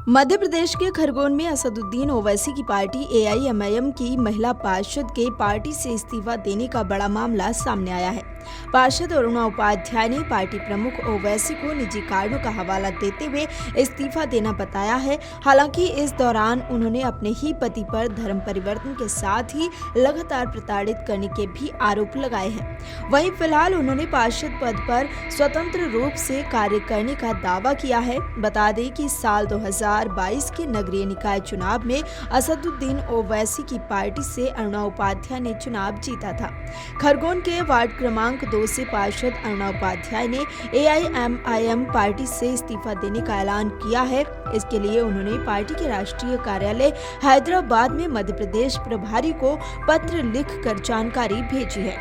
मध्य प्रदेश के खरगोन में असदुद्दीन ओवैसी की पार्टी एआईएमआईएम की महिला पार्षद के पार्टी से इस्तीफा देने का बड़ा मामला सामने आया है। पार्षद अरुणा उपाध्याय ने पार्टी प्रमुख ओवैसी को निजी कारणों का हवाला देते हुए इस्तीफा देना बताया है। हालांकि इस दौरान उन्होंने अपने ही पति पर धर्म परिवर्तन के साथ ही लगातार प्रताड़ित करने के भी आरोप लगाए हैं। वहीं फिलहाल उन्होंने पार्षद पद पर स्वतंत्र रूप से कार्य करने का दावा किया है। बता दें कि साल 2022 के नगरीय निकाय चुनाव में असदुद्दीन ओवैसी की पार्टी से अरुणा उपाध्याय ने चुनाव जीता था। खरगोन के वार्ड क्रमांक 2 से पार्षद अरुणा उपाध्याय ने एआईएमआईएम पार्टी से इस्तीफा देने का ऐलान किया है। इसके लिए उन्होंने पार्टी के राष्ट्रीय कार्यालय हैदराबाद में मध्य प्रदेश प्रभारी को पत्र लिखकर जानकारी भेजी है।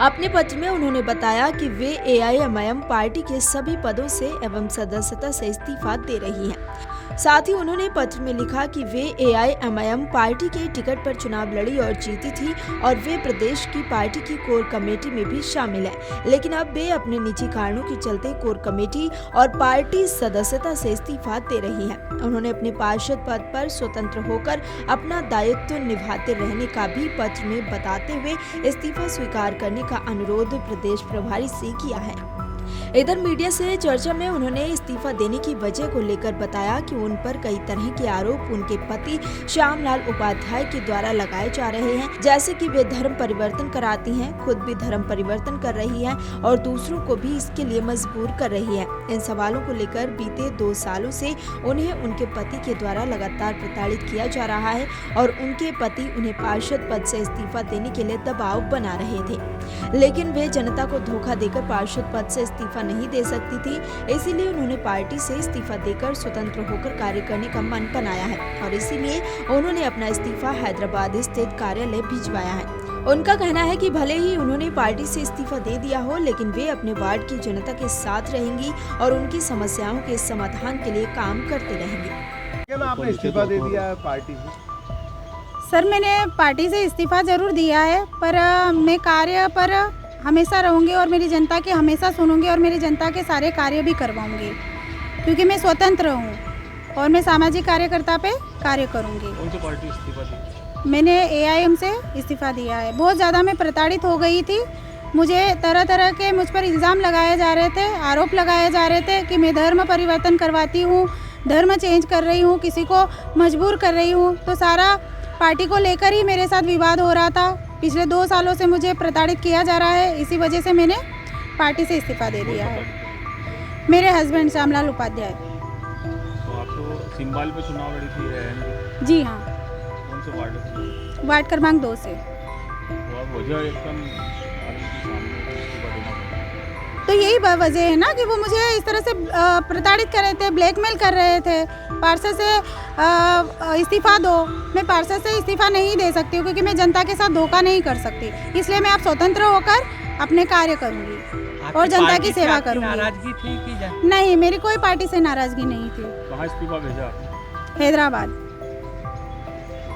अपने पत्र में उन्होंने बताया कि वे एआईएमआईएम पार्टी के सभी पदों से एवं सदस्यता से इस्तीफा दे रही हैं। साथ ही उन्होंने पत्र में लिखा कि वे एआईएमआईएम पार्टी के टिकट पर चुनाव लड़ी और जीती थी और वे प्रदेश की पार्टी की कोर कमेटी में भी शामिल है, लेकिन अब वे अपने निजी कारणों के चलते कोर कमेटी और पार्टी सदस्यता से इस्तीफा दे रही है। उन्होंने अपने पार्षद पद पर स्वतंत्र होकर अपना दायित्व निभाते रहने का भी पत्र में बताते हुए इस्तीफा स्वीकार करने का अनुरोध प्रदेश प्रभारी से किया है। इधर मीडिया से चर्चा में उन्होंने इस्तीफा देने की वजह को लेकर बताया कि उन पर कई तरह के आरोप उनके पति श्यामलाल उपाध्याय के द्वारा लगाए जा रहे हैं, जैसे कि वे धर्म परिवर्तन कराती हैं, खुद भी धर्म परिवर्तन कर रही हैं और दूसरों को भी इसके लिए मजबूर कर रही है। इन सवालों को लेकर बीते 2 सालों से उन्हें उनके पति के द्वारा लगातार प्रताड़ित किया जा रहा है और उनके पति उन्हें पार्षद पद से इस्तीफा देने के लिए दबाव बना रहे थे, लेकिन वे जनता को धोखा देकर पार्षद पद से इस्तीफा नहीं दे सकती थी। इसीलिए उन्होंने पार्टी से इस्तीफा देकर स्वतंत्र होकर कार्य करने का मन बनाया है और इसीलिए उन्होंने अपना इस्तीफा हैदराबाद स्थित कार्यालय भिजवाया है। उनका कहना है कि भले ही उन्होंने पार्टी से इस्तीफा दे दिया हो, लेकिन वे अपने वार्ड की जनता के साथ रहेंगी और उनकी समस्याओं के समाधान के लिए काम करते रहेंगे। क्या आपने इस्तीफा दे दिया है पार्टी से? सर, मैंने पार्टी से इस्तीफा जरूर दिया है, पर मैं कार्य पर हमेशा रहूँगी और मेरी जनता के हमेशा सुनूंगी और मेरी जनता के सारे कार्य भी करवाऊंगी, क्योंकि मैं स्वतंत्र हूँ और मैं सामाजिक कार्यकर्ता पे कार्य करूँगी। कौन सी पार्टी इस्तीफा दी? मैंने एआईएम से इस्तीफा दिया है। बहुत ज़्यादा मैं प्रताड़ित हो गई थी। मुझे तरह तरह के मुझ पर इल्ज़ाम लगाए जा रहे थे, आरोप लगाए जा रहे थे कि मैं धर्म परिवर्तन करवाती हूँ, धर्म चेंज कर रही हूँ, किसी को मजबूर कर रही हूँ। तो सारा पार्टी को लेकर ही मेरे साथ विवाद हो रहा था। पिछले 2 सालों से मुझे प्रताड़ित किया जा रहा है, इसी वजह से मैंने पार्टी से इस्तीफा दे दिया है। मेरे हस्बैंड श्यामलाल उपाध्याय। तो आप तो सिंबाल पे चुनाव लड़ी थी? जी हाँ। कौन से वार्ड से? वार्ड क्रमांक 2 से। तो आप वजह एकदम आगे के सामने इस्तीफा देना पड़ा। तो यही वजह है ना कि वो मुझे इस तरह से प्रताड़ित कर रहे थे, ब्लैकमेल कर रहे थे। पार्षद से इस्तीफा दो। मैं पार्षद से इस्तीफा नहीं दे सकती हूँ, क्योंकि मैं जनता के साथ धोखा नहीं कर सकती। इसलिए मैं अब स्वतंत्र होकर अपने कार्य करूँगी और जनता की सेवा करूँगी। नाराजगी थी कि नहीं, मेरी कोई पार्टी से नाराजगी नहीं थी। कहाँ इस्तीफा भेजा आपने? हैदराबाद।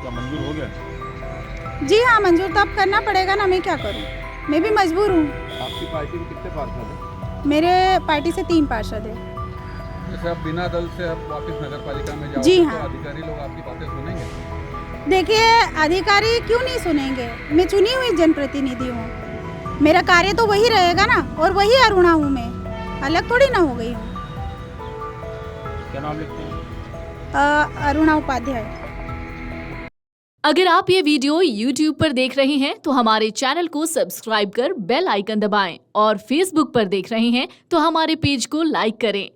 क्या मंजूर हो गया? जी हाँ, मंजूर तो अब करना पड़ेगा ना, मैं क्या करूँ, मैं भी मजबूर हूँ। आपकी पार्टी में कितने पार्षद हैं? मेरे पार्टी से 3 पार्षद हैं। जैसे आप बिना दल से आप वापस नगर पालिका में जाओगे, जी हाँ। तो अधिकारी लोग आपकी बातें सुनेंगे? देखिए, अधिकारी क्यों नहीं सुनेंगे? मैं चुनी हुई जनप्रतिनिधि हूँ, मेरा कार्य तो वही रहेगा ना, और वही अरुणा हूँ मैं, अलग थोड़ी ना हो गई हूँ। क्या नाम लिखते हैं? अरुणा उपाध्याय। अगर आप ये वीडियो YouTube पर देख रहे हैं तो हमारे चैनल को सब्सक्राइब कर बेल आइकन दबाएं और Facebook पर देख रहे हैं तो हमारे पेज को लाइक करें।